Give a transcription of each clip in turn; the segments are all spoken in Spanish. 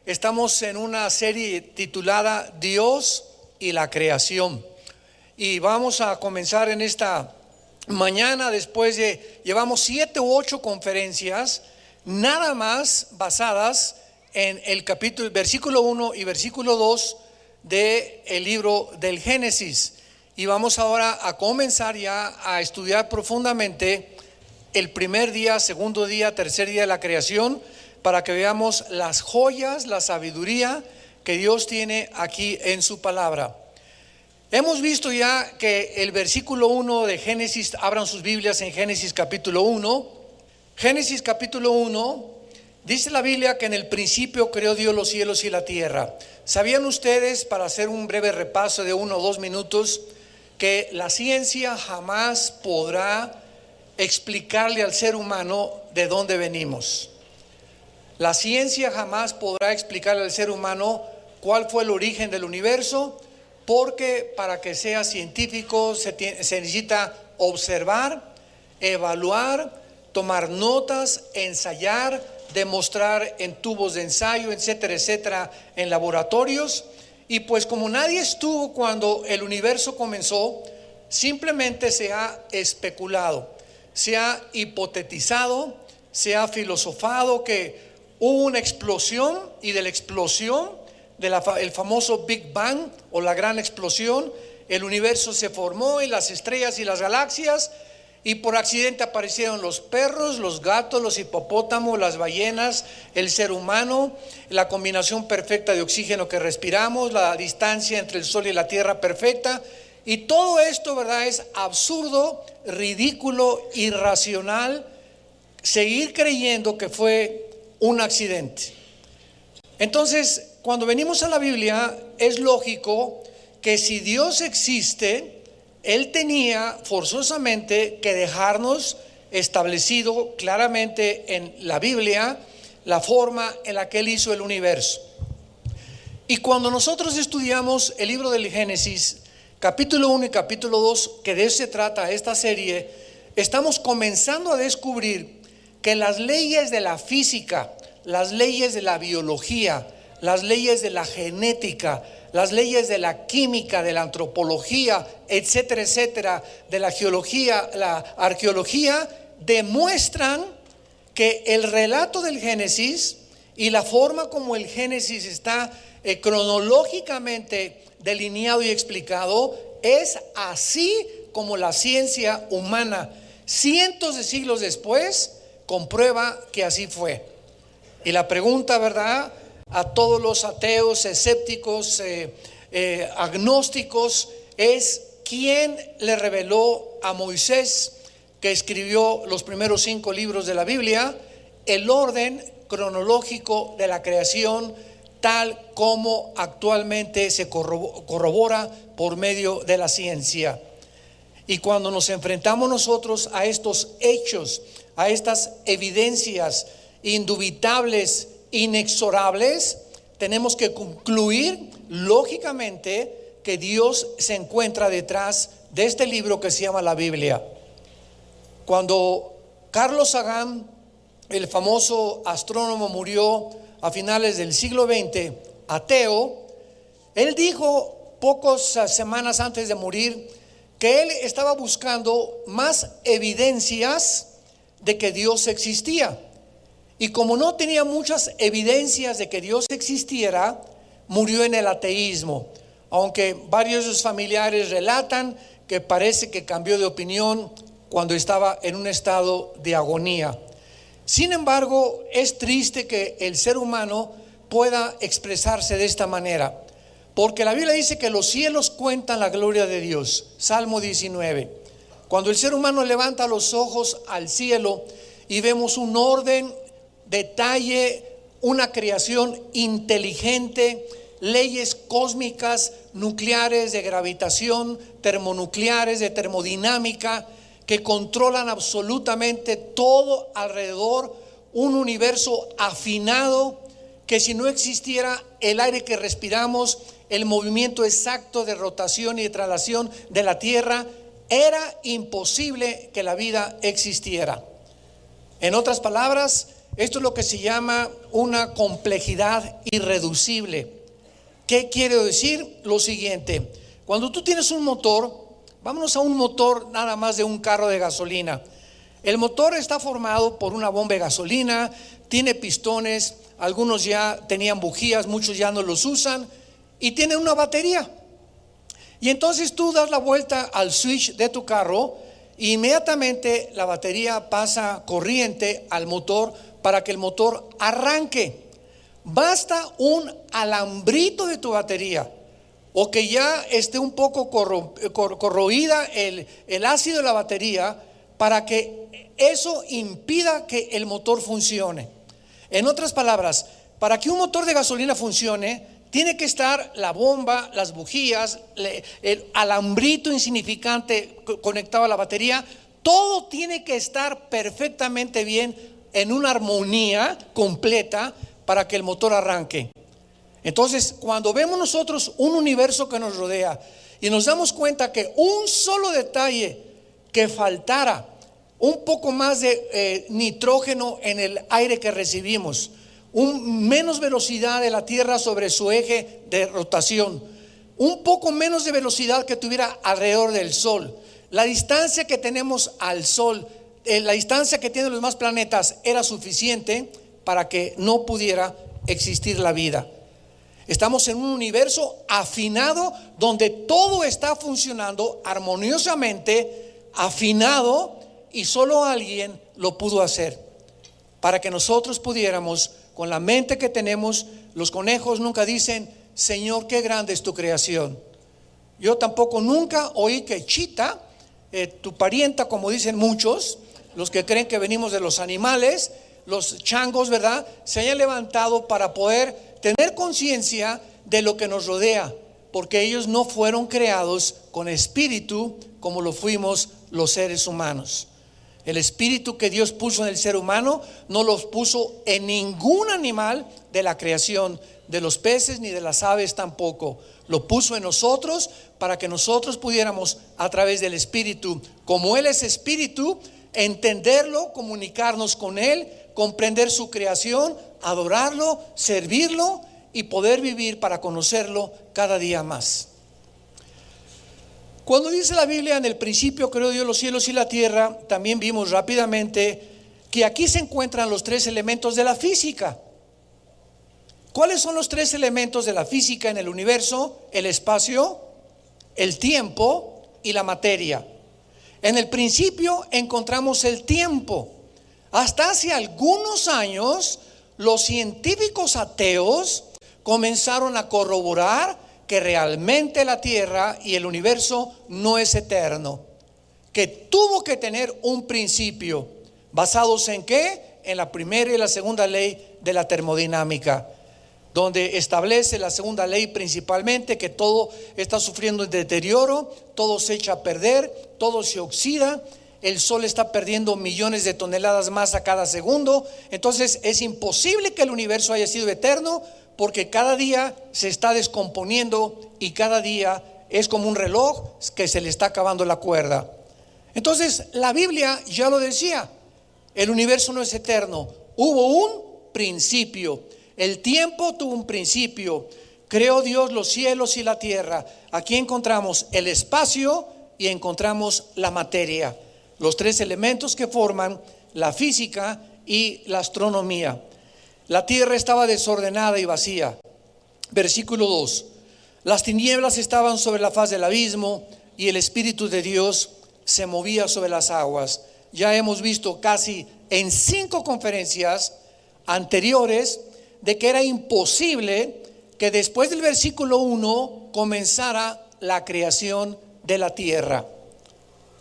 Estamos en una serie titulada Dios y la creación. Y vamos a comenzar en esta mañana llevamos 7 u 8 conferencias nada más basadas en el versículo 1 y versículo 2 del libro del Génesis. Y vamos ahora a comenzar ya a estudiar profundamente el primer día, segundo día, tercer día de la creación, para que veamos las joyas, la sabiduría que Dios tiene aquí en su palabra. Hemos visto ya que el versículo 1 de Génesis, abran sus Biblias en Génesis capítulo 1. Génesis capítulo 1, dice la Biblia que en el principio creó Dios los cielos y la tierra. ¿Sabían ustedes, para hacer un breve repaso de 1 o 2 minutos, que la ciencia jamás podrá explicarle al ser humano de dónde venimos? La ciencia jamás podrá explicarle al ser humano cuál fue el origen del universo, porque para que sea científico se necesita observar, evaluar, tomar notas, ensayar, demostrar en tubos de ensayo, etcétera, etcétera, en laboratorios. Y pues como nadie estuvo cuando el universo comenzó, simplemente se ha especulado, se ha hipotetizado, se ha filosofado que hubo una explosión, y de la explosión, el famoso Big Bang o la gran explosión, el universo se formó y las estrellas y las galaxias, y por accidente aparecieron los perros, los gatos, los hipopótamos, las ballenas, el ser humano, la combinación perfecta de oxígeno que respiramos, la distancia entre el sol y la tierra perfecta. Y todo esto, ¿verdad?, es absurdo, ridículo, irracional seguir creyendo que fue un accidente. Entonces, cuando venimos a la Biblia, es lógico que si Dios existe, Él tenía forzosamente que dejarnos establecido claramente en la Biblia la forma en la que Él hizo el universo. Y cuando nosotros estudiamos el libro del Génesis, capítulo 1 y capítulo 2, que de eso se trata esta serie, estamos comenzando a descubrir que las leyes de la física, las leyes de la biología, las leyes de la genética, las leyes de la química, de la antropología, etcétera, etcétera, de la geología, la arqueología, demuestran que el relato del Génesis y la forma como el Génesis está cronológicamente delineado y explicado es así como la ciencia humana, cientos de siglos después, comprueba que así fue. Y la pregunta, ¿verdad?, a todos los ateos, escépticos, agnósticos, es: ¿quién le reveló a Moisés, que escribió los primeros 5 libros de la Biblia, el orden cronológico de la creación tal como actualmente se corrobora por medio de la ciencia? Y cuando nos enfrentamos nosotros a estos hechos, a estas evidencias indubitables, inexorables, tenemos que concluir lógicamente que Dios se encuentra detrás de este libro que se llama la Biblia. Cuando Carlos Sagan, el famoso astrónomo, murió a finales del siglo XX, ateo, él dijo pocas semanas antes de morir que él estaba buscando más evidencias de que Dios existía. Y como no tenía muchas evidencias de que Dios existiera, murió en el ateísmo. Aunque varios de sus familiares relatan que parece que cambió de opinión cuando estaba en un estado de agonía. Sin embargo, es triste que el ser humano pueda expresarse de esta manera, porque la Biblia dice que los cielos cuentan la gloria de Dios. Salmo 19. Cuando el ser humano levanta los ojos al cielo y vemos un orden, detalle, una creación inteligente, leyes cósmicas, nucleares, de gravitación, termonucleares, de termodinámica, que controlan absolutamente todo alrededor, un universo afinado que si no existiera el aire que respiramos, el movimiento exacto de rotación y de traslación de la Tierra, era imposible que la vida existiera. En otras palabras, Esto es lo que se llama una complejidad irreducible. ¿Qué quiere decir? Lo siguiente: cuando tú tienes un motor, vámonos a un motor nada más de un carro de gasolina. El motor está formado por una bomba de gasolina, tiene pistones, algunos ya tenían bujías, muchos ya no los usan, y tiene una batería. Y entonces tú das la vuelta al switch de tu carro e inmediatamente la batería pasa corriente al motor para que el motor arranque. Basta un alambrito de tu batería, o que ya esté un poco corroída el ácido de la batería, para que eso impida que el motor funcione. En otras palabras, para que un motor de gasolina funcione, tiene que estar la bomba, las bujías, el alambrito insignificante conectado a la batería. Todo tiene que estar perfectamente bien, en una armonía completa, para que el motor arranque. Entonces, cuando vemos nosotros un universo que nos rodea y nos damos cuenta que un solo detalle que faltara, un poco más de nitrógeno en el aire que recibimos, menos velocidad de la Tierra sobre su eje de rotación, un poco menos de velocidad que tuviera alrededor del Sol, la distancia que tenemos al Sol, la distancia que tienen los demás planetas, era suficiente para que no pudiera existir la vida. Estamos en un universo afinado, donde todo está funcionando armoniosamente, afinado, y solo alguien lo pudo hacer, para que nosotros pudiéramos, con la mente que tenemos. Los conejos nunca dicen: Señor, qué grande es tu creación. Yo tampoco nunca oí que Chita, tu parienta, como dicen muchos, los que creen que venimos de los animales, los changos, ¿verdad?, se hayan levantado para poder tener conciencia de lo que nos rodea, porque ellos no fueron creados con espíritu como lo fuimos los seres humanos. El espíritu que Dios puso en el ser humano no los puso en ningún animal de la creación, de los peces ni de las aves tampoco. Lo puso en nosotros para que nosotros pudiéramos, a través del espíritu, como Él es espíritu, entenderlo, comunicarnos con Él, comprender su creación, adorarlo, servirlo y poder vivir para conocerlo cada día más. Cuando dice la Biblia: en el principio creó Dios los cielos y la tierra, también vimos rápidamente que aquí se encuentran los tres elementos de la física. ¿Cuáles son los tres elementos de la física en el universo? El espacio, el tiempo y la materia. En el principio encontramos el tiempo. Hasta hace algunos años, los científicos ateos comenzaron a corroborar que realmente la Tierra y el universo no es eterno, que tuvo que tener un principio. ¿Basados en qué? En la primera y la segunda ley de la termodinámica, donde establece la segunda ley principalmente que todo está sufriendo un deterioro, todo se echa a perder, todo se oxida. El sol está perdiendo millones de toneladas más a cada segundo. Entonces es imposible que el universo haya sido eterno, porque cada día se está descomponiendo y cada día es como un reloj que se le está acabando la cuerda. Entonces la Biblia ya lo decía: el universo no es eterno, hubo un principio. El tiempo tuvo un principio. Creó Dios los cielos y la tierra. Aquí encontramos el espacio y encontramos la materia, los tres elementos que forman la física y la astronomía. La tierra estaba desordenada y vacía. Versículo 2: las tinieblas estaban sobre la faz del abismo, y el Espíritu de Dios se movía sobre las aguas. Ya hemos visto casi en 5 conferencias anteriores de que era imposible que después del versículo 1 comenzara la creación de la tierra.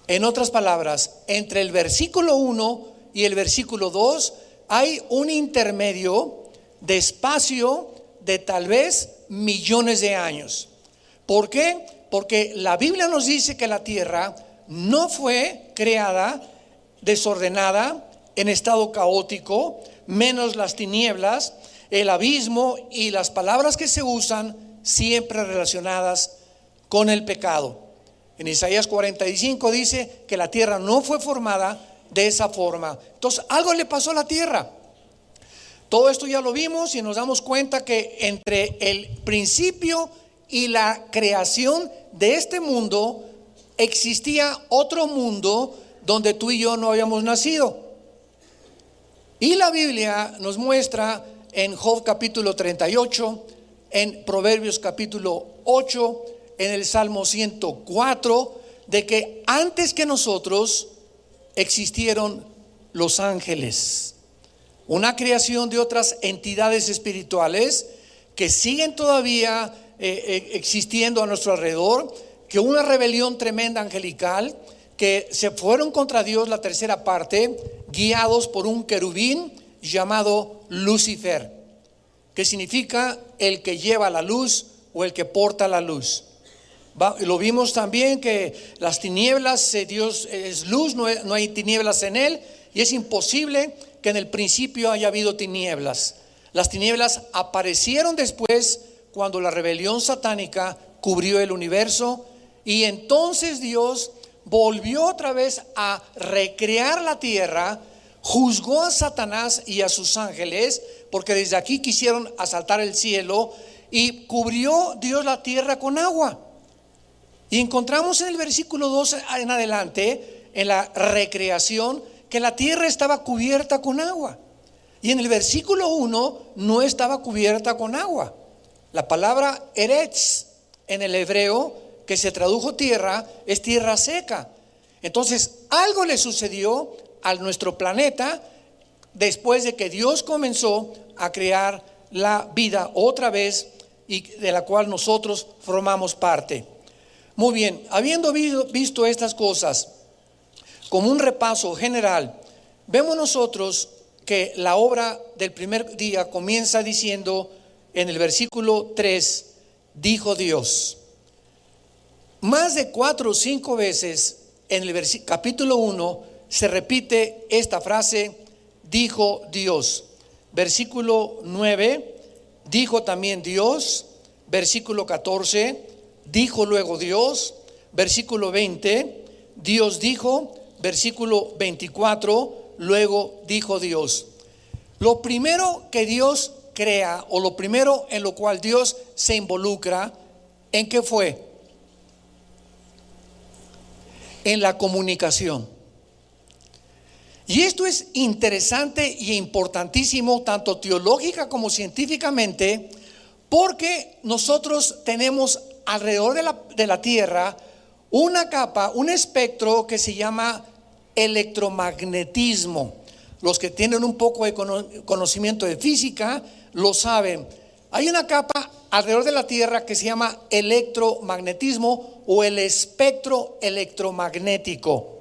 En otras palabras, entre el versículo 1 y el versículo 2 hay un intermedio de espacio de tal vez millones de años. ¿Por qué? Porque la Biblia nos dice que la tierra no fue creada desordenada, en estado caótico, menos las tinieblas, el abismo y las palabras que se usan siempre relacionadas con el pecado. En Isaías 45 dice que la tierra no fue formada de esa forma. Entonces algo le pasó a la tierra. Todo esto ya lo vimos y nos damos cuenta que entre el principio y la creación de este mundo existía otro mundo donde tú y yo no habíamos nacido. Y la Biblia nos muestra en Job capítulo 38, en Proverbios capítulo 8, en el Salmo 104, de que antes que nosotros existieron los ángeles, una creación de otras entidades espirituales que siguen todavía existiendo a nuestro alrededor, que una rebelión tremenda angelical, que se fueron contra Dios la tercera parte, guiados por un querubín llamado Lucifer, que significa el que lleva la luz o el que porta la luz. Lo vimos también que las tinieblas, Dios es luz, no hay tinieblas en él, y es imposible que en el principio haya habido tinieblas. Las tinieblas aparecieron después cuando la rebelión satánica cubrió el universo, y entonces Dios volvió otra vez a recrear la tierra, juzgó a Satanás y a sus ángeles, porque desde aquí quisieron asaltar el cielo, y cubrió Dios la tierra con agua. Y encontramos en el versículo 2 en adelante, en la recreación, que la tierra estaba cubierta con agua. Y en el versículo 1 no estaba cubierta con agua. La palabra eretz en el hebreo, que se tradujo tierra, es tierra seca. Entonces algo le sucedió a nuestro planeta después de que Dios comenzó a crear la vida otra vez, y de la cual nosotros formamos parte. Muy bien, habiendo visto estas cosas como un repaso general, vemos nosotros que la obra del primer día comienza diciendo en el versículo 3, dijo Dios. Más de 4 o 5 veces en el capítulo 1 se repite esta frase, dijo Dios. Versículo 9, dijo también Dios. Versículo 14, dijo luego Dios. Versículo 20, Dios dijo. Versículo 24, luego dijo Dios. Lo primero que Dios crea, o lo primero en lo cual Dios se involucra, ¿en qué fue? En la comunicación. Y esto es interesante y importantísimo, tanto teológica como científicamente, porque nosotros tenemos alrededor de la Tierra una capa, un espectro que se llama electromagnetismo. Los que tienen un poco de conocimiento de física lo saben. Hay una capa alrededor de la Tierra que se llama electromagnetismo o el espectro electromagnético.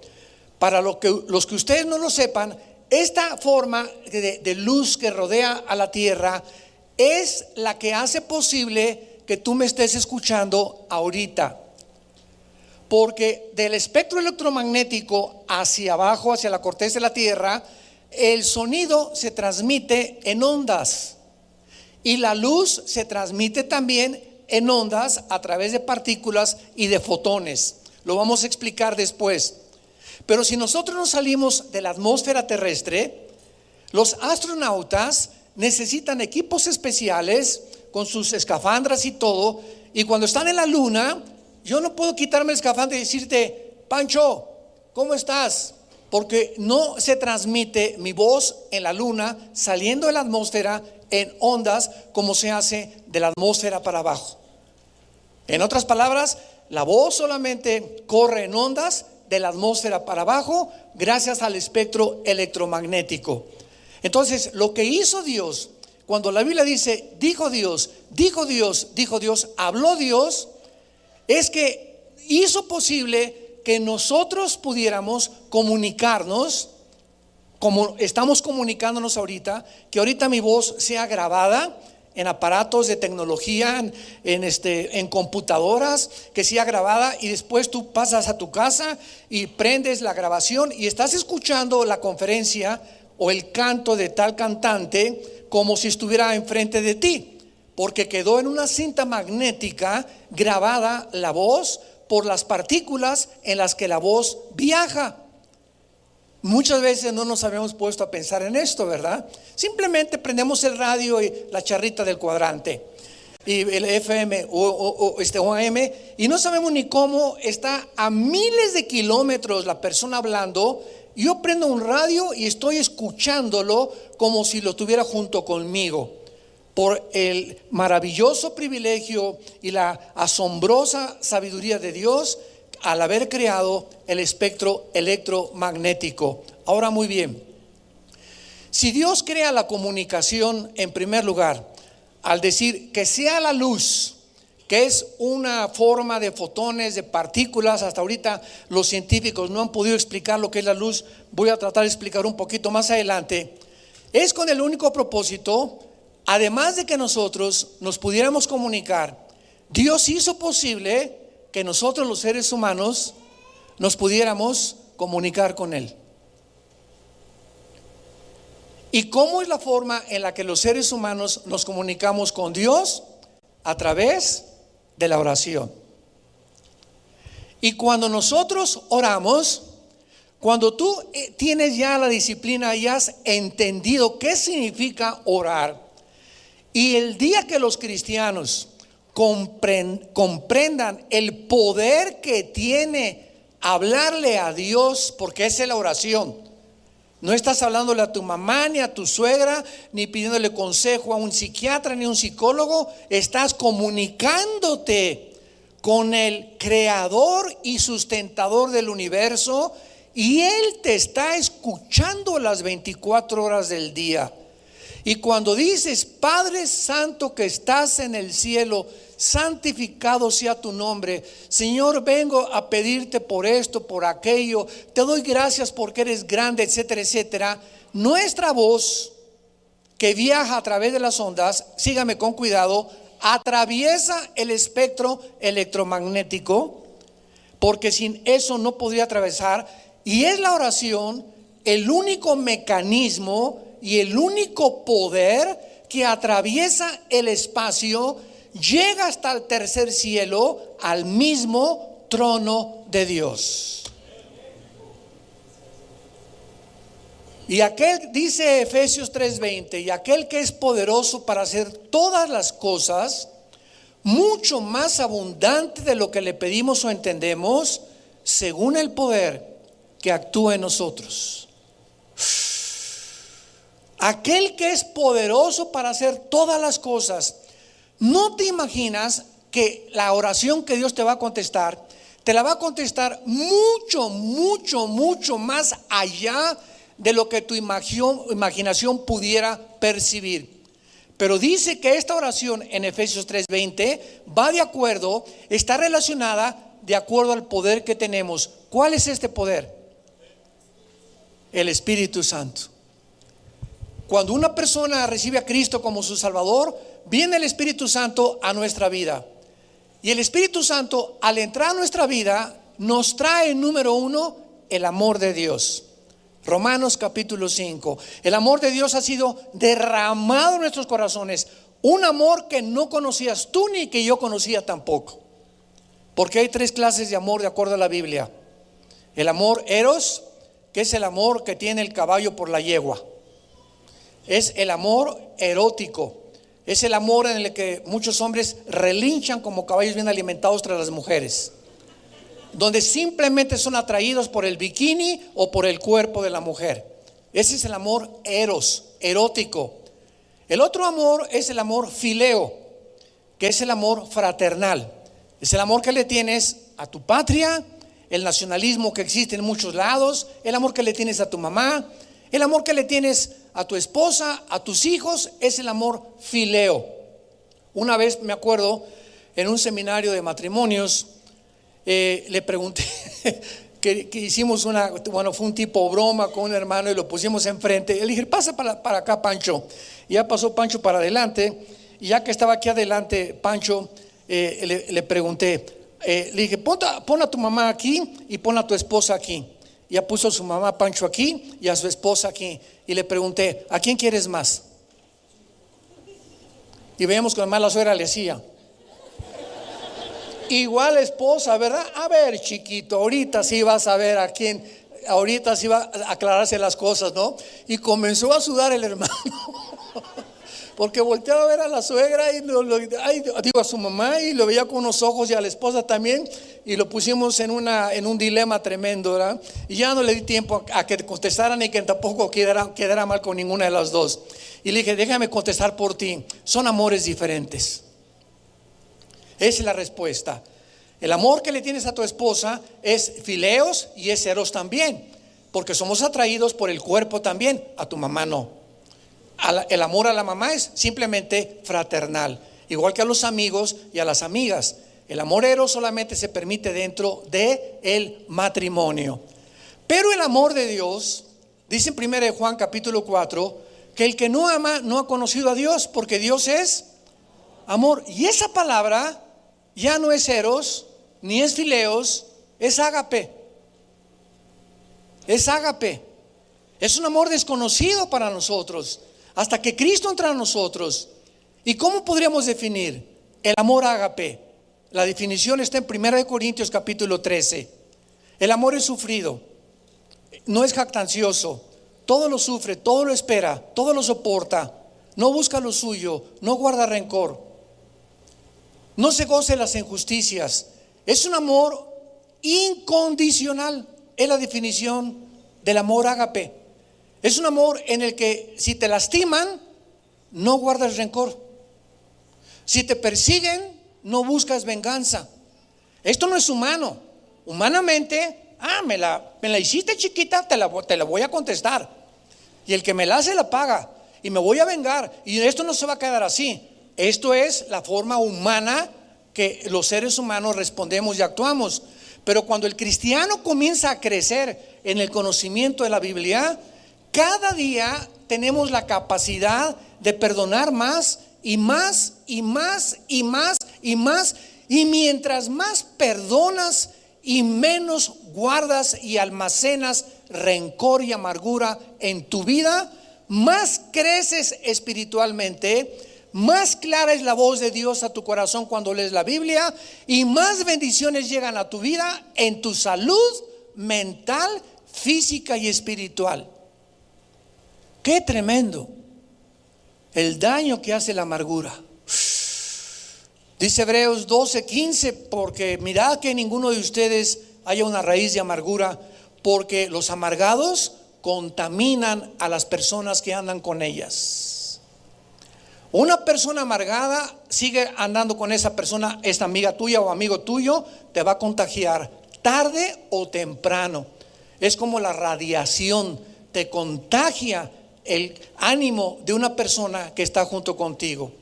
Para los que ustedes no lo sepan, esta forma de luz que rodea a la Tierra es la que hace posible que tú me estés escuchando ahorita. Porque del espectro electromagnético hacia abajo, hacia la corteza de la Tierra, el sonido se transmite en ondas, y la luz se transmite también en ondas a través de partículas y de fotones. Lo vamos a explicar después. Pero si nosotros nos salimos de la atmósfera terrestre, los astronautas necesitan equipos especiales con sus escafandras y todo, y cuando están en la luna, yo no puedo quitarme el escafandra y decirte, Pancho, ¿cómo estás? Porque no se transmite mi voz en la luna saliendo de la atmósfera en ondas como se hace de la atmósfera para abajo. En otras palabras, la voz solamente corre en ondas de la atmósfera para abajo gracias al espectro electromagnético. Entonces, lo que hizo Dios, cuando la Biblia dice, dijo Dios, dijo Dios, dijo Dios, habló Dios, es que hizo posible que nosotros pudiéramos comunicarnos como estamos comunicándonos ahorita, que ahorita mi voz sea grabada en aparatos de tecnología, en computadoras, que sea grabada, y después tú pasas a tu casa y prendes la grabación y estás escuchando la conferencia o el canto de tal cantante como si estuviera enfrente de ti, porque quedó en una cinta magnética grabada la voz por las partículas en las que la voz viaja. Muchas veces no nos habíamos puesto a pensar en esto, ¿verdad? Simplemente prendemos el radio y la charrita del cuadrante y el FM o AM, y no sabemos ni cómo está a miles de kilómetros la persona hablando. Yo prendo un radio y estoy escuchándolo como si lo tuviera junto conmigo, por el maravilloso privilegio y la asombrosa sabiduría de Dios al haber creado el espectro electromagnético. Ahora, muy bien, si Dios crea la comunicación en primer lugar, al decir que sea la luz, que es una forma de fotones, de partículas, hasta ahorita los científicos no han podido explicar lo que es la luz, voy a tratar de explicar un poquito más adelante, es con el único propósito, además de que nosotros nos pudiéramos comunicar, Dios hizo posible que nosotros los seres humanos nos pudiéramos comunicar con Él. ¿Y cómo es la forma en la que los seres humanos nos comunicamos con Dios? A través de la oración. Y cuando nosotros oramos, cuando tú tienes ya la disciplina y has entendido qué significa orar, y el día que los cristianos comprendan el poder que tiene hablarle a Dios, porque esa es la oración. No estás hablándole a tu mamá, ni a tu suegra, ni pidiéndole consejo a un psiquiatra, ni a un psicólogo. Estás comunicándote con el creador y sustentador del universo, y Él te está escuchando las 24 horas del día. Y cuando dices: Padre Santo que estás en el cielo, santificado sea tu nombre. Señor, vengo a pedirte por esto, por aquello. Te doy gracias porque eres grande, etcétera, etcétera. Nuestra voz, que viaja a través de las ondas, sígame con cuidado, atraviesa el espectro electromagnético, porque sin eso no podría atravesar. Y es la oración el único mecanismo y el único poder que atraviesa el espacio, llega hasta el tercer cielo, al mismo trono de Dios. Y aquel, dice Efesios 3:20, y aquel que es poderoso para hacer todas las cosas, mucho más abundante de lo que le pedimos o entendemos, según el poder que actúa en nosotros. Aquel que es poderoso para hacer todas las cosas. No te imaginas que la oración que Dios te va a contestar, te la va a contestar mucho, mucho, mucho más allá de lo que tu imaginación pudiera percibir. Pero dice que esta oración en Efesios 3:20 va de acuerdo, está relacionada de acuerdo al poder que tenemos. ¿Cuál es este poder? El Espíritu Santo. Cuando una persona recibe a Cristo como su Salvador, viene el Espíritu Santo a nuestra vida. Y el Espíritu Santo, al entrar a nuestra vida, nos trae, número uno, el amor de Dios. Romanos capítulo 5. El amor de Dios ha sido derramado en nuestros corazones. Un amor que no conocías tú ni que yo conocía tampoco. Porque hay tres clases de amor de acuerdo a la Biblia. El amor eros, que es el amor que tiene el caballo por la yegua. Es el amor erótico. Es el amor en el que muchos hombres relinchan como caballos bien alimentados tras las mujeres, donde simplemente son atraídos por el bikini o por el cuerpo de la mujer. Ese es el amor eros, erótico. El otro amor es el amor fileo, que es el amor fraternal. Es el amor que le tienes a tu patria, el nacionalismo que existe en muchos lados, el amor que le tienes a tu mamá, el amor que le tienes a tu esposa, a tus hijos, es el amor fileo. Una vez me acuerdo, en un seminario de matrimonios, le pregunté que hicimos fue un tipo broma con un hermano y lo pusimos enfrente. Le dije: pasa para acá, Pancho. Y ya pasó Pancho para adelante, y ya que estaba aquí adelante Pancho, le pregunté, le dije: pon a tu mamá aquí y pon a tu esposa aquí. Ya puso a su mamá Pancho aquí y a su esposa aquí. Y le pregunté: ¿a quién quieres más? Y veíamos que además la suegra le hacía. Igual esposa, ¿verdad? A ver, chiquito, ahorita sí vas a ver a quién ahorita se iba a aclararse las cosas, ¿no? Y comenzó a sudar el hermano. Porque volteaba a ver a la suegra y a su mamá, y lo veía con unos ojos, y a la esposa también, y lo pusimos en un dilema tremendo, ¿verdad? Y ya no le di tiempo a que contestaran, y que tampoco quedara mal con ninguna de las dos. Y le dije, déjame contestar por ti. Son amores diferentes. Esa es la respuesta. El amor que le tienes a tu esposa es fileos y es eros también, porque somos atraídos por el cuerpo también. A tu mamá no. El amor a la mamá es simplemente fraternal, igual que a los amigos y a las amigas. El amor eros solamente se permite dentro del matrimonio. Pero el amor de Dios, dice en 1 Juan capítulo 4, que el que no ama no ha conocido a Dios, porque Dios es amor. Y esa palabra ya no es eros ni es fileos, es ágape. Es ágape. Es un amor desconocido para nosotros, hasta que Cristo entra a nosotros. ¿Y cómo podríamos definir el amor ágape? La definición está en 1 Corintios capítulo 13. El amor es sufrido, no es jactancioso, todo lo sufre, todo lo espera, todo lo soporta, no busca lo suyo, no guarda rencor, no se goza de las injusticias. Es un amor incondicional. Es la definición del amor ágape. Es un amor en el que si te lastiman, no guardas rencor. Si te persiguen, no buscas venganza. Esto no es humano. Humanamente, me la hiciste chiquita, te la voy a contestar. Y el que me la hace la paga. Y me voy a vengar. Y esto no se va a quedar así. Esto es la forma humana que los seres humanos respondemos y actuamos. Pero cuando el cristiano comienza a crecer en el conocimiento de la Biblia, cada día tenemos la capacidad de perdonar más y más y más y más y más. Y mientras más perdonas y menos guardas y almacenas rencor y amargura en tu vida, más creces espiritualmente, más clara es la voz de Dios a tu corazón cuando lees la Biblia, y más bendiciones llegan a tu vida en tu salud mental, física y espiritual. Qué tremendo el daño que hace la amargura. Dice Hebreos 12:15, porque mirad que en ninguno de ustedes haya una raíz de amargura, porque los amargados contaminan a las personas que andan con ellas. Una persona amargada, sigue andando con esa persona, esta amiga tuya o amigo tuyo, te va a contagiar tarde o temprano. Es como la radiación, te contagia el ánimo de una persona que está junto contigo.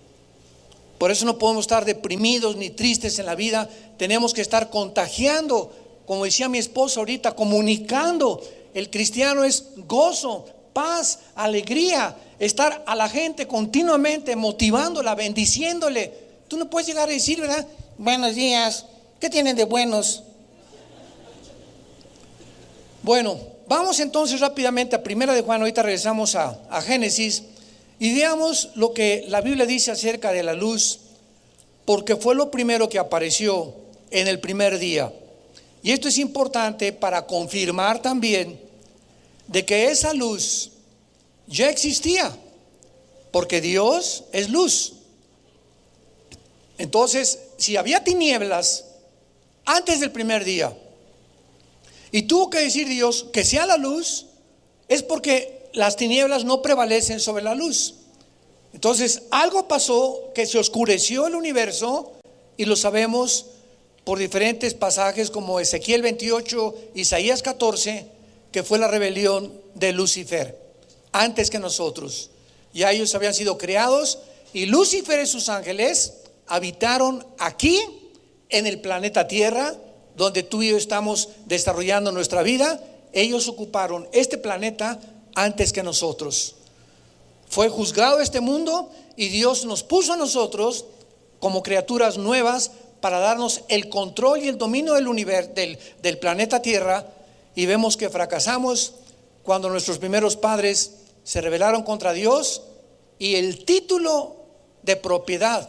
Por eso no podemos estar deprimidos ni tristes en la vida. Tenemos que estar contagiando, como decía mi esposa ahorita, comunicando. El cristiano es gozo, paz, alegría, estar a la gente continuamente motivándola, bendiciéndole. Tú no puedes llegar a decir, ¿verdad? Buenos días, ¿qué tienen de buenos? Bueno, vamos entonces rápidamente a 1 de Juan. Ahorita regresamos a Génesis y veamos lo que la Biblia dice acerca de la luz, porque fue lo primero que apareció en el primer día. Y esto es importante para confirmar también de que esa luz ya existía, porque Dios es luz. Entonces, si había tinieblas antes del primer día y tuvo que decir Dios que sea la luz, es porque las tinieblas no prevalecen sobre la luz. Entonces algo pasó, que se oscureció el universo, y lo sabemos por diferentes pasajes como Ezequiel 28, Isaías 14, que fue la rebelión de Lucifer antes que nosotros. Ya ellos habían sido creados, y Lucifer y sus ángeles habitaron aquí en el planeta Tierra, donde tú y yo estamos desarrollando nuestra vida. Ellos ocuparon este planeta antes que nosotros. Fue juzgado este mundo, y Dios nos puso a nosotros como criaturas nuevas para darnos el control y el dominio del universo, del planeta Tierra. Y vemos que fracasamos cuando nuestros primeros padres se rebelaron contra Dios, y el título de propiedad,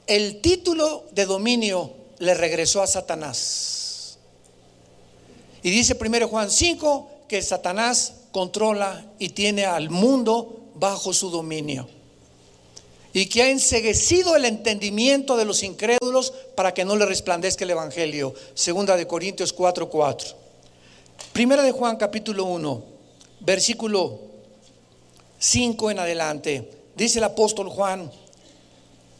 el título de dominio le regresó a Satanás. Y dice 1 Juan 5 que Satanás controla y tiene al mundo bajo su dominio, y que ha enceguecido el entendimiento de los incrédulos para que no le resplandezca el evangelio. Segunda de Corintios 4:4. Primera de Juan capítulo 1, versículo 5 en adelante. Dice el apóstol Juan,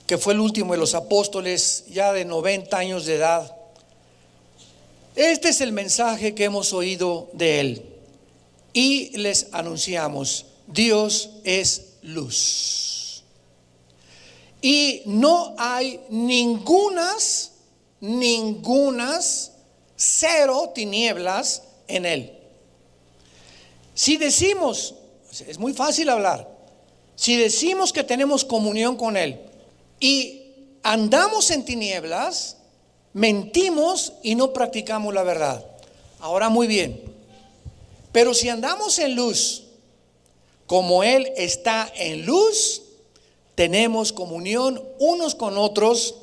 que fue el último de los apóstoles, ya de 90 años de edad: este es el mensaje que hemos oído de él y les anunciamos: Dios es luz, y no hay ningunas, cero tinieblas en él. Si decimos, es muy fácil hablar, si decimos que tenemos comunión con él y andamos en tinieblas, mentimos y no practicamos la verdad. Ahora, muy bien, pero si andamos en luz, como él está en luz, tenemos comunión unos con otros,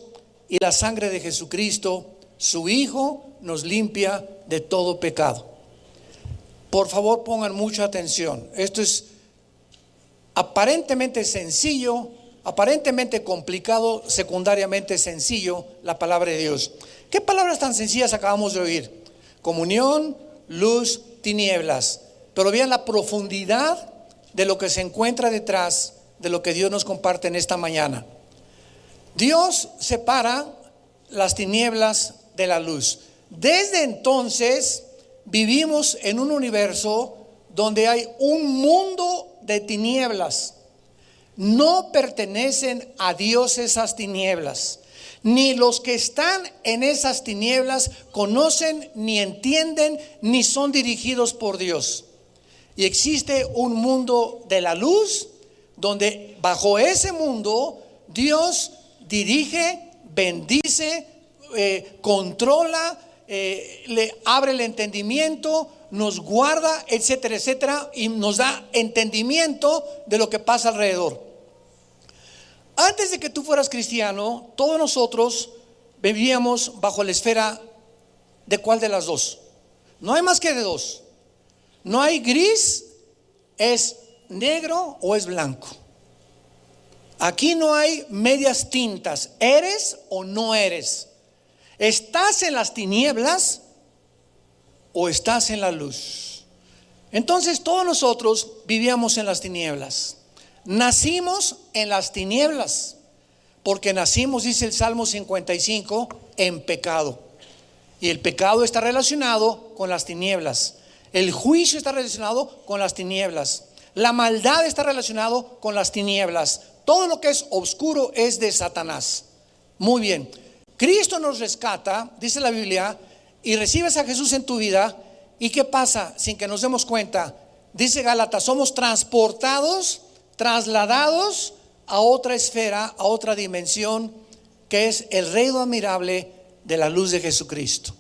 y la sangre de Jesucristo, su Hijo, nos limpia de todo pecado. Por favor, pongan mucha atención. Esto es aparentemente sencillo, aparentemente complicado, secundariamente sencillo, la palabra de Dios. ¿Qué palabras tan sencillas acabamos de oír? Comunión, luz, tinieblas. Pero vean la profundidad de lo que se encuentra detrás de lo que Dios nos comparte en esta mañana. Dios separa las tinieblas de la luz. Desde entonces vivimos en un universo donde hay un mundo de tinieblas. No pertenecen a Dios esas tinieblas, ni los que están en esas tinieblas conocen, ni entienden, ni son dirigidos por Dios. Y existe un mundo de la luz, donde bajo ese mundo Dios dirige, bendice, controla, le abre el entendimiento, nos guarda, etcétera, etcétera, y nos da entendimiento de lo que pasa alrededor. Antes de que tú fueras cristiano, todos nosotros vivíamos bajo la esfera de ¿cuál de las dos? No hay más que de dos. No hay gris, es negro o es blanco. Aquí no hay medias tintas, eres o no eres. ¿Estás en las tinieblas o estás en la luz? Entonces todos nosotros vivíamos en las tinieblas. Nacimos en las tinieblas, porque nacimos, dice el Salmo 55, en pecado. Y el pecado está relacionado con las tinieblas. El juicio está relacionado con las tinieblas. La maldad está relacionado con las tinieblas. Todo lo que es oscuro es de Satanás. Muy bien. Cristo nos rescata, dice la Biblia, y recibes a Jesús en tu vida. ¿Y qué pasa? Sin que nos demos cuenta, dice Gálatas, somos transportados, trasladados a otra esfera, a otra dimensión, que es el reino admirable de la luz de Jesucristo.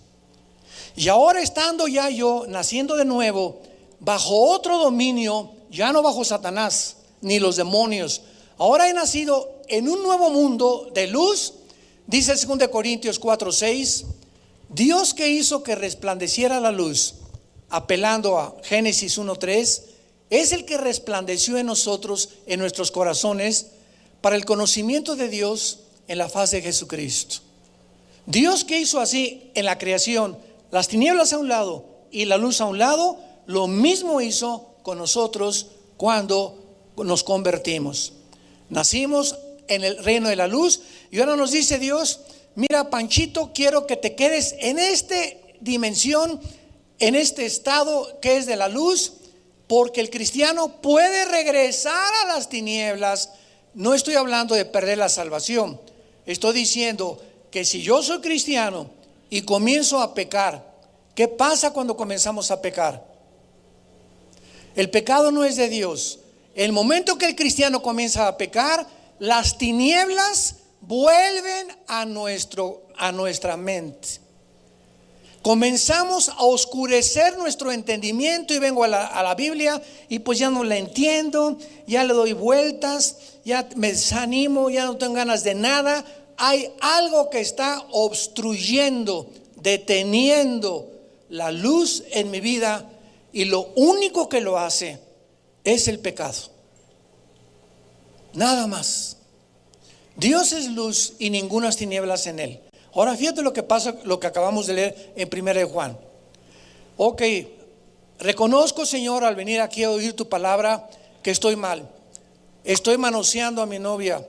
Y ahora, estando ya yo, naciendo de nuevo, bajo otro dominio, ya no bajo Satanás ni los demonios, ahora he nacido en un nuevo mundo de luz. Dice 2 Corintios 4:6, Dios que hizo que resplandeciera la luz, apelando a Génesis 1:3, es el que resplandeció en nosotros, en nuestros corazones, para el conocimiento de Dios en la faz de Jesucristo. Dios que hizo así en la creación las tinieblas a un lado y la luz a un lado, lo mismo hizo con nosotros cuando nos convertimos. Nacimos en el reino de la luz y ahora nos dice Dios: mira, Panchito, quiero que te quedes en esta dimensión, en este estado que es de la luz, porque el cristiano puede regresar a las tinieblas. No estoy hablando de perder la salvación, estoy diciendo que si yo soy cristiano y comienzo a pecar, ¿qué pasa cuando comenzamos a pecar? El pecado no es de Dios. El momento que el cristiano comienza a pecar, las tinieblas vuelven a nuestra mente. Comenzamos a oscurecer nuestro entendimiento, y vengo a la Biblia y pues ya no la entiendo, ya le doy vueltas, ya me desanimo, ya no tengo ganas de nada. Hay algo que está obstruyendo, deteniendo la luz en mi vida, y lo único que lo hace es el pecado. Nada más. Dios es luz y ningunas tinieblas en él. Ahora fíjate lo que pasa, lo que acabamos de leer en 1 Juan. Ok, reconozco, Señor, al venir aquí a oír tu palabra, que estoy mal. Estoy manoseando a mi novia,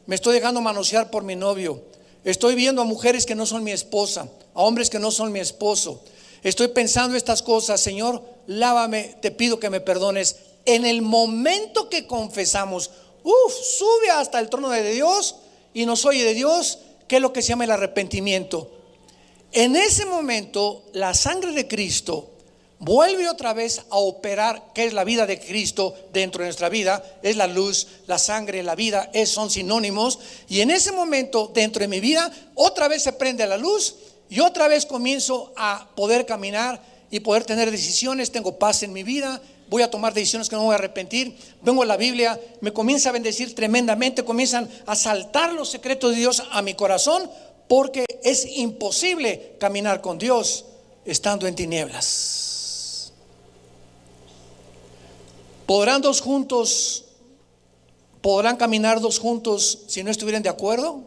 me estoy dejando manosear por mi novio, estoy viendo a mujeres que no son mi esposa, a hombres que no son mi esposo. Estoy pensando estas cosas. Señor, lávame, te pido que me perdones. En el momento que confesamos, sube hasta el trono de Dios y nos oye de Dios, que es lo que se llama el arrepentimiento. En ese momento la sangre de Cristo vuelve otra vez a operar, que es la vida de Cristo dentro de nuestra vida. Es la luz, la sangre, la vida, son sinónimos. Y en ese momento dentro de mi vida otra vez se prende la luz y otra vez comienzo a poder caminar y poder tener decisiones. Tengo paz en mi vida, voy a tomar decisiones que no voy a arrepentir. Vengo a la Biblia, me comienza a bendecir tremendamente, comienzan a saltar los secretos de Dios a mi corazón, porque es imposible caminar con Dios estando en tinieblas. ¿Podrán caminar dos juntos si no estuvieran de acuerdo?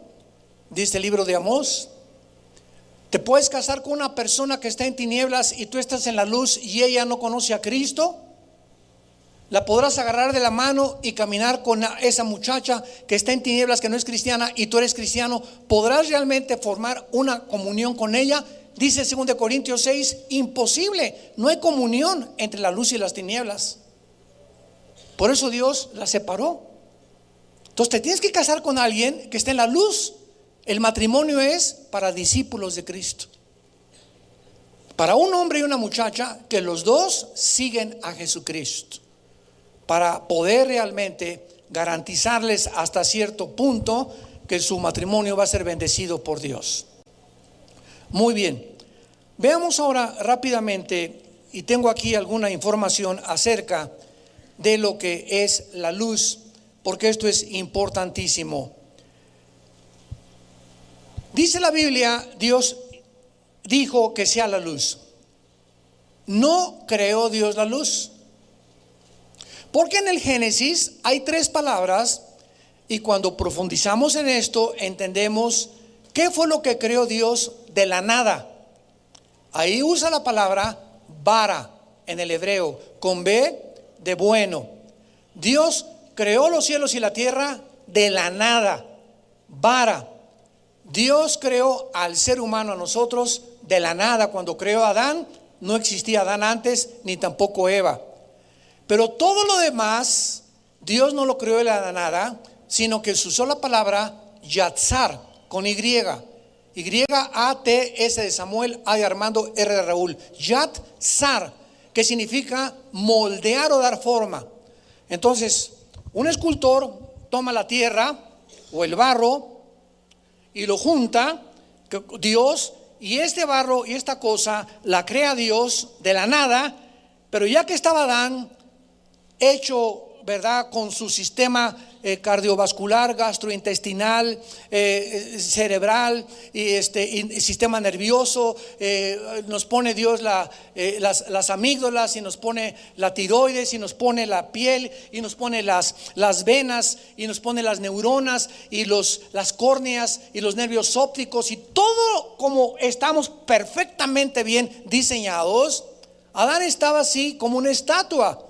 Dice el libro de Amós. ¿Te puedes casar con una persona que está en tinieblas y tú estás en la luz y ella no conoce a Cristo? ¿La podrás agarrar de la mano y caminar con esa muchacha que está en tinieblas, que no es cristiana, y tú eres cristiano? ¿Podrás realmente formar una comunión con ella? Dice 2 Corintios 6, imposible. No hay comunión entre la luz y las tinieblas. Por eso Dios la separó. Entonces te tienes que casar con alguien que esté en la luz. El matrimonio es para discípulos de Cristo, para un hombre y una muchacha que los dos siguen a Jesucristo, para poder realmente garantizarles hasta cierto punto que su matrimonio va a ser bendecido por Dios. Muy bien, veamos ahora rápidamente, y tengo aquí alguna información acerca de lo que es la luz, porque esto es importantísimo. Dice la Biblia, Dios dijo que sea la luz. No creó Dios la luz, porque en el Génesis hay 3 palabras, y cuando profundizamos en esto entendemos qué fue lo que creó Dios de la nada. Ahí usa la palabra bara en el hebreo, con B de bueno. Dios creó los cielos y la tierra de la nada, bara. Dios creó al ser humano, a nosotros, de la nada. Cuando creó a Adán, no existía Adán antes, ni tampoco Eva. Pero todo lo demás, Dios no lo creó de la nada, sino que usó la palabra yatzar, con Y. Y-A-T-S de Samuel, A de Armando, R de Raúl. Yatzar, que significa moldear o dar forma. Entonces, un escultor toma la tierra o el barro y lo junta, Dios, y este barro y esta cosa la crea Dios de la nada. Pero ya que estaba Adán hecho, ¿verdad?, con su sistema cardiovascular, gastrointestinal, cerebral y sistema nervioso, nos pone Dios las amígdalas, y nos pone la tiroides, y nos pone la piel, y nos pone las venas, y nos pone las neuronas, y las córneas, y los nervios ópticos, y todo como estamos perfectamente bien diseñados. Adán estaba así como una estatua.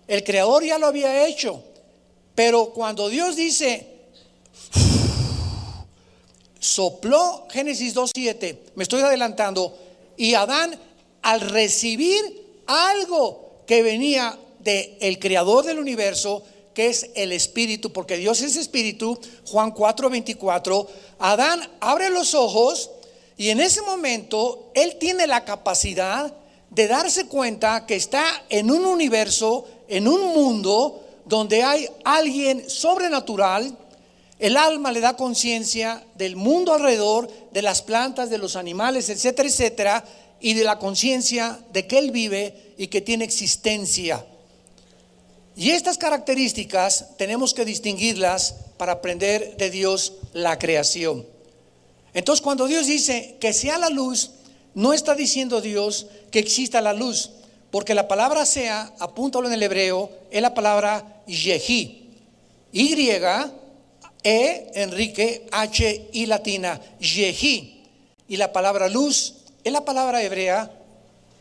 El Creador ya lo había hecho. Pero cuando Dios dice, sopló, Génesis 2:7, me estoy adelantando, y Adán, al recibir algo que venía del Creador del universo, que es el Espíritu, porque Dios es Espíritu, Juan 4:24, Adán abre los ojos, y en ese momento él tiene la capacidad de darse cuenta que está en un universo, en un mundo donde hay alguien sobrenatural. El alma le da conciencia del mundo alrededor, de las plantas, de los animales, etcétera, etcétera, y de la conciencia de que él vive y que tiene existencia. Y estas características tenemos que distinguirlas para aprender de Dios la creación. Entonces, cuando Dios dice que sea la luz, no está diciendo Dios que exista la luz, porque la palabra sea, apúntalo en el hebreo, es la palabra Yehi. Y, Enrique, H y latina, Yehi. Y la palabra luz es la palabra hebrea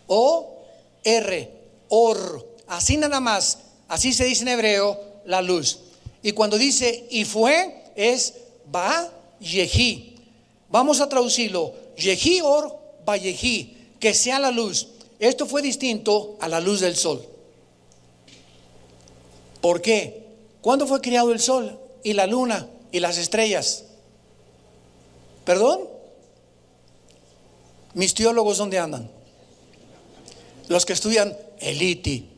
O-R, Or. Así nada más, así se dice en hebreo la luz. Y cuando dice y fue, es Ba Yehi. Vamos a traducirlo, Yehi Or Ba Yehi, que sea la luz. Esto fue distinto a la luz del sol. ¿Por qué? ¿Cuándo fue creado el sol y la luna y las estrellas? ¿Perdón? Mis teólogos, ¿dónde andan? Los que estudian el ITI.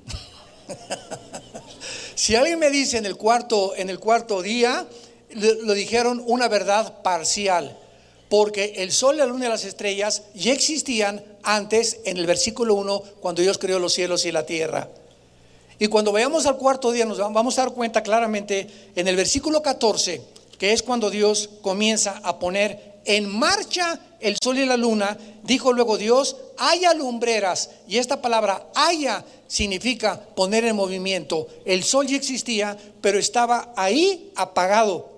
Si alguien me dice en el cuarto día, lo dijeron una verdad parcial, porque el sol, la luna y las estrellas ya existían antes en el versículo 1, cuando Dios creó los cielos y la tierra. Y cuando vayamos al cuarto día nos vamos a dar cuenta claramente en el versículo 14, que es cuando Dios comienza a poner en marcha el sol y la luna. Dijo luego Dios, haya lumbreras. Y esta palabra haya significa poner en movimiento. El sol ya existía, pero estaba ahí apagado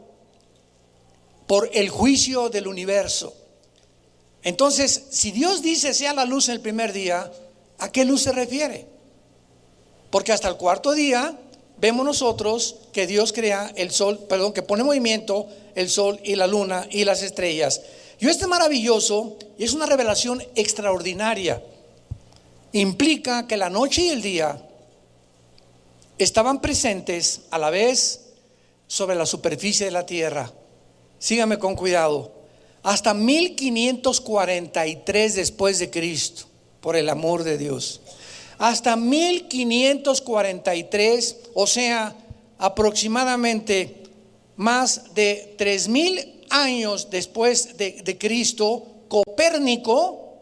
por el juicio del universo. Entonces, si Dios dice sea la luz en el primer día, ¿a qué luz se refiere? Porque hasta el cuarto día vemos nosotros que Dios crea el sol, que pone en movimiento el sol y la luna y las estrellas. Y esto es maravilloso y es una revelación extraordinaria. Implica que la noche y el día estaban presentes a la vez sobre la superficie de la tierra. Sígame con cuidado. Hasta 1543 después de Cristo, por el amor de Dios. Hasta 1543, o sea, aproximadamente más de 3000 años después de Cristo, Copérnico,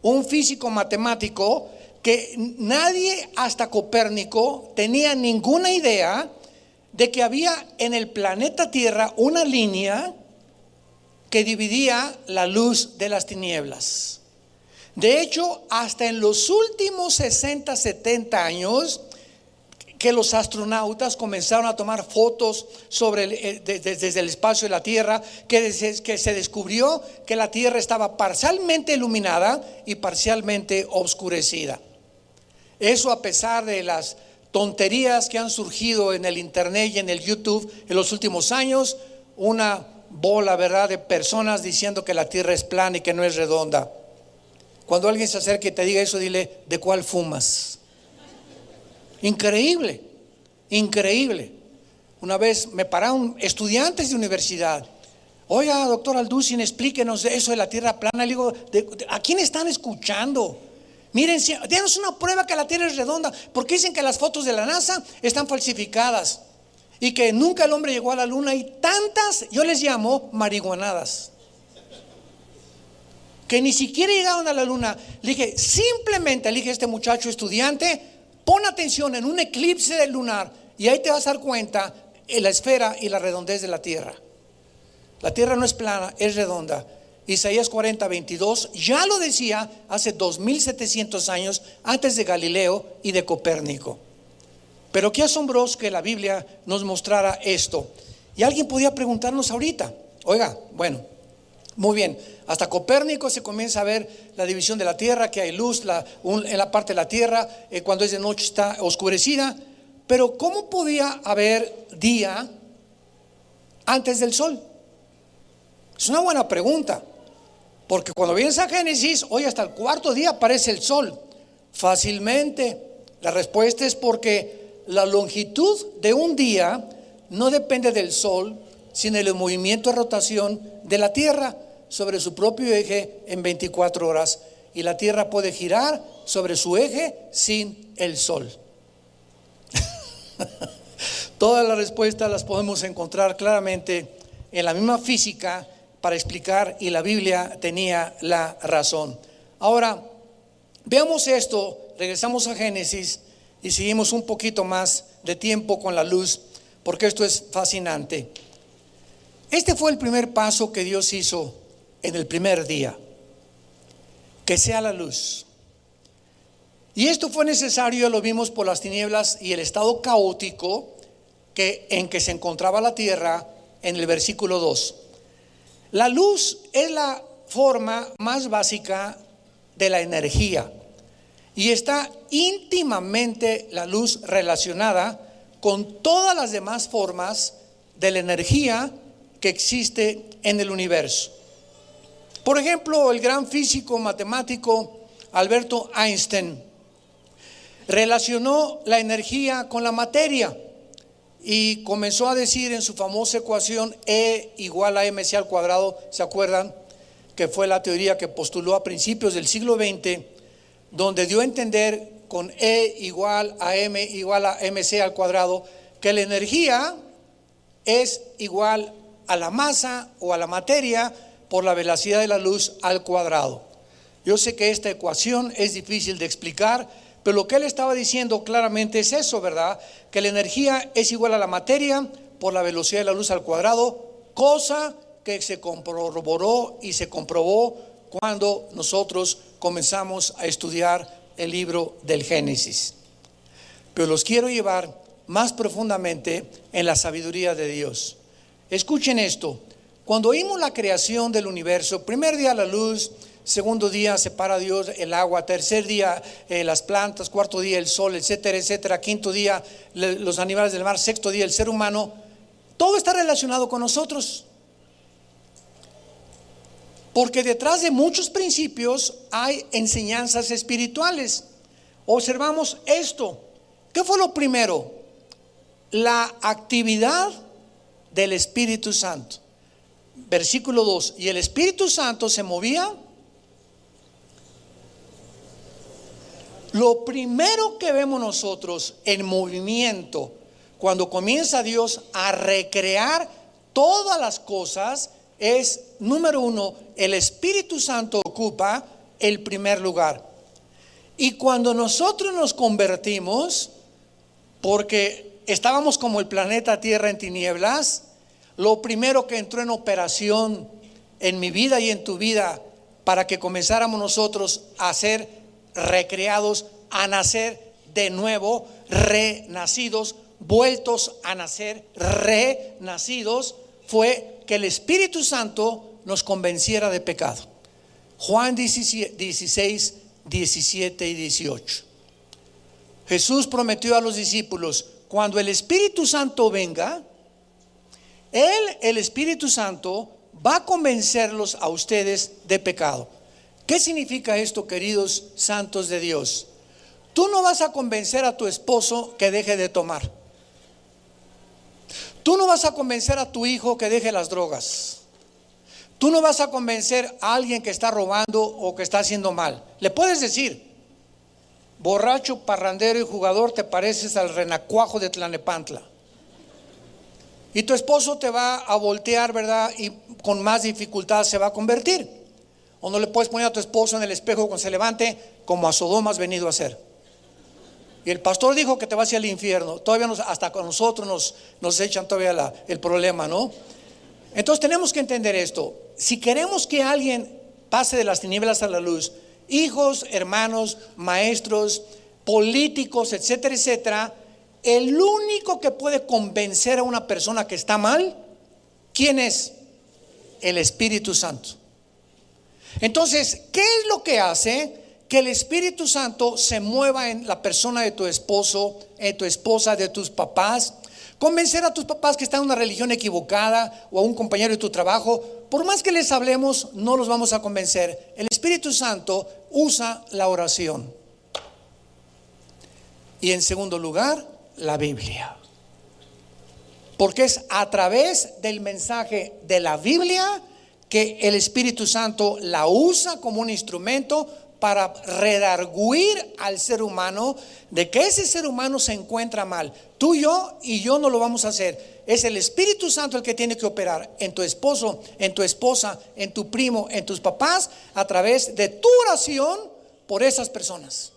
un físico matemático que nadie hasta Copérnico tenía ninguna idea de que había en el planeta Tierra una línea que dividía la luz de las tinieblas. De hecho, hasta en los últimos 60, 70 años que los astronautas comenzaron a tomar fotos desde el espacio de la Tierra, que se descubrió que la Tierra estaba parcialmente iluminada y parcialmente oscurecida. Eso a pesar de las tonterías que han surgido en el internet y en el YouTube en los últimos años, una bola, ¿verdad?, de personas diciendo que la Tierra es plana y que no es redonda. Cuando alguien se acerque y te diga eso, dile, ¿de cuál fumas? Increíble, increíble. Una vez me pararon estudiantes de universidad. Oiga, doctor Alducin, explíquenos eso de la Tierra plana. Le digo, ¿a quién están escuchando? Miren, denos una prueba que la Tierra es redonda, porque dicen que las fotos de la NASA están falsificadas y que nunca el hombre llegó a la luna, y tantas, yo les llamo marihuanadas, que ni siquiera llegaron a la luna. Le dije, simplemente, le dije a este muchacho estudiante, pon atención en un eclipse lunar y ahí te vas a dar cuenta en la esfera y la redondez de la Tierra. La Tierra no es plana, es redonda. Isaías 40:22 ya lo decía hace 2700 años antes de Galileo y de Copérnico. Pero qué asombroso que la Biblia nos mostrara esto. Y alguien podía preguntarnos ahorita, oiga, bueno, muy bien, hasta Copérnico se comienza a ver la división de la tierra, que hay luz en la parte de la tierra, cuando es de noche está oscurecida. Pero ¿cómo podía haber día antes del sol? Es una buena pregunta, porque cuando vienes a Génesis, hoy hasta el cuarto día aparece el sol. Fácilmente, la respuesta es porque la longitud de un día no depende del sol, sino del movimiento de rotación de la tierra sobre su propio eje en 24 horas. Y la tierra puede girar sobre su eje sin el sol. Todas las respuestas las podemos encontrar claramente en la misma física para explicar, y la Biblia tenía la razón. Ahora, veamos esto, regresamos a Génesis y seguimos un poquito más de tiempo con la luz, porque esto es fascinante. Este fue el primer paso que Dios hizo en el primer día, que sea la luz. Y esto fue necesario, lo vimos por las tinieblas y el estado caótico en que se encontraba la tierra en el versículo 2. La luz es la forma más básica de la energía y está íntimamente la luz relacionada con todas las demás formas de la energía que existe en el universo. Por ejemplo, el gran físico matemático Alberto Einstein relacionó la energía con la materia y comenzó a decir en su famosa ecuación E igual a mc al cuadrado, ¿se acuerdan? Que fue la teoría que postuló a principios del siglo XX, donde dio a entender con E igual a m igual a mc al cuadrado que la energía es igual a la masa o a la materia por la velocidad de la luz al cuadrado. Yo sé que esta ecuación es difícil de explicar, pero lo que él estaba diciendo claramente es eso, ¿verdad? Que la energía es igual a la materia por la velocidad de la luz al cuadrado, cosa que se corroboró y se comprobó cuando nosotros comenzamos a estudiar el libro del Génesis. Pero los quiero llevar más profundamente en la sabiduría de Dios. Escuchen esto: cuando oímos la creación del universo, primer día la luz, segundo día separa Dios el agua, tercer día las plantas, cuarto día el sol, etcétera, etcétera, quinto día los animales del mar, sexto día el ser humano, todo está relacionado con nosotros. Porque detrás de muchos principios hay enseñanzas espirituales. Observamos esto. ¿Qué fue lo primero? La actividad del Espíritu Santo. Versículo 2. Y el Espíritu Santo se movía. Lo primero que vemos nosotros en movimiento cuando comienza Dios a recrear todas las cosas es, número uno, el Espíritu Santo ocupa el primer lugar. Y cuando nosotros nos convertimos, porque estábamos como el planeta Tierra en tinieblas, lo primero que entró en operación en mi vida y en tu vida para que comenzáramos nosotros a ser recreados, a nacer de nuevo, renacidos, vueltos a nacer, renacidos, fue que el Espíritu Santo nos convenciera de pecado. Juan 16, 17 y 18. Jesús prometió a los discípulos: cuando el Espíritu Santo venga, el Espíritu Santo va a convencerlos a ustedes de pecado. ¿Qué significa esto, queridos santos de Dios? Tú no vas a convencer a tu esposo que deje de tomar. Tú no vas a convencer a tu hijo que deje las drogas. Tú no vas a convencer a alguien que está robando o que está haciendo mal. Le puedes decir: borracho, parrandero y jugador, te pareces al renacuajo de Tlalnepantla. Y tu esposo te va a voltear, ¿verdad? Y con más dificultad se va a convertir. O no le puedes poner a tu esposo en el espejo cuando se levante: como a Sodoma has venido a ser. Y el pastor dijo que te vas hacia el infierno. Todavía hasta con nosotros nos echan todavía el problema, ¿no? Entonces tenemos que entender esto. Si queremos que alguien pase de las tinieblas a la luz, hijos, hermanos, maestros, políticos, etcétera, etcétera, el único que puede convencer a una persona que está mal, ¿quién es? El Espíritu Santo. Entonces, ¿qué es lo que hace que el Espíritu Santo se mueva en la persona de tu esposo, en tu esposa, de tus papás? Convencer a tus papás que están en una religión equivocada, o a un compañero de tu trabajo, por más que les hablemos, no los vamos a convencer. El Espíritu Santo usa la oración. Y en segundo lugar, la Biblia. Porque es a través del mensaje de la Biblia que el Espíritu Santo la usa como un instrumento para redarguir al ser humano de que ese ser humano se encuentra mal. Tú, yo y yo no lo vamos a hacer. Es el Espíritu Santo el que tiene que operar en tu esposo, en tu esposa, en tu primo, en tus papás, a través de tu oración por esas personas.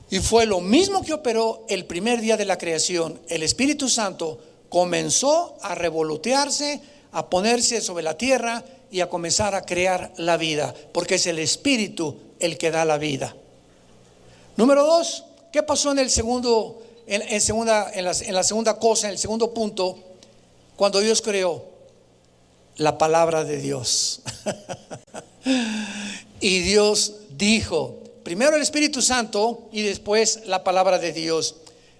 Y fue lo mismo que operó el primer día de la creación. El Espíritu Santo comenzó a revolotearse, a ponerse sobre la tierra y a comenzar a crear la vida, porque es el Espíritu el que da la vida. Número dos, ¿qué pasó en el segundo, en la segunda cosa, en el segundo punto, cuando Dios creó? La palabra de Dios. Y Dios dijo, primero el Espíritu Santo y después la palabra de Dios.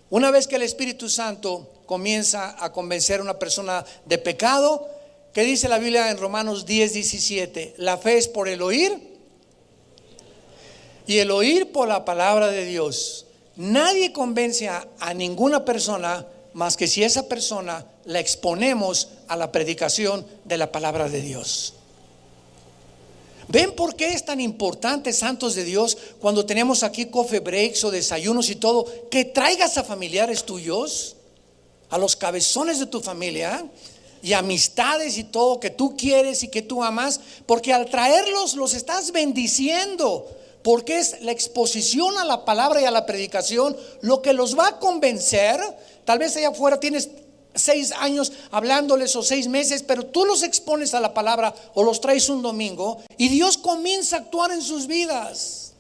Una vez que el Espíritu Santo comienza a convencer a una persona de pecado, ¿qué dice la Biblia en Romanos 10:17? La fe es por el oír, y el oír por la palabra de Dios. Nadie convence a ninguna persona más que si esa persona la exponemos a la predicación de la palabra de Dios. ¿Ven por qué es tan importante, santos de Dios, cuando tenemos aquí coffee breaks o desayunos y todo, que traigas a familiares tuyos, a los cabezones de tu familia y amistades y todo que tú quieres y que tú amas? Porque al traerlos los estás bendiciendo, porque es la exposición a la palabra y a la predicación lo que los va a convencer. Tal vez allá afuera tienes 6 años hablándoles o 6 meses, pero tú los expones a la palabra o los traes un domingo y Dios comienza a actuar en sus vidas.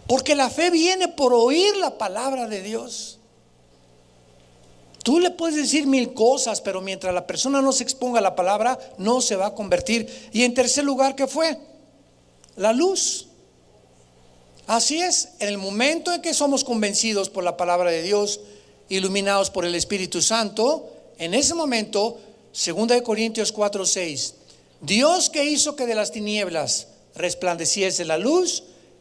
Porque la fe viene por oír la palabra de Dios. Tú le puedes decir 1000 cosas, pero mientras la persona no se exponga a la palabra, no se va a convertir. Y en tercer lugar, ¿qué fue? La luz. Así es, en el momento en que somos convencidos por la palabra de Dios, iluminados por el Espíritu Santo, en ese momento, 2 Corintios 4:6, Dios que hizo que de las tinieblas resplandeciese la luz,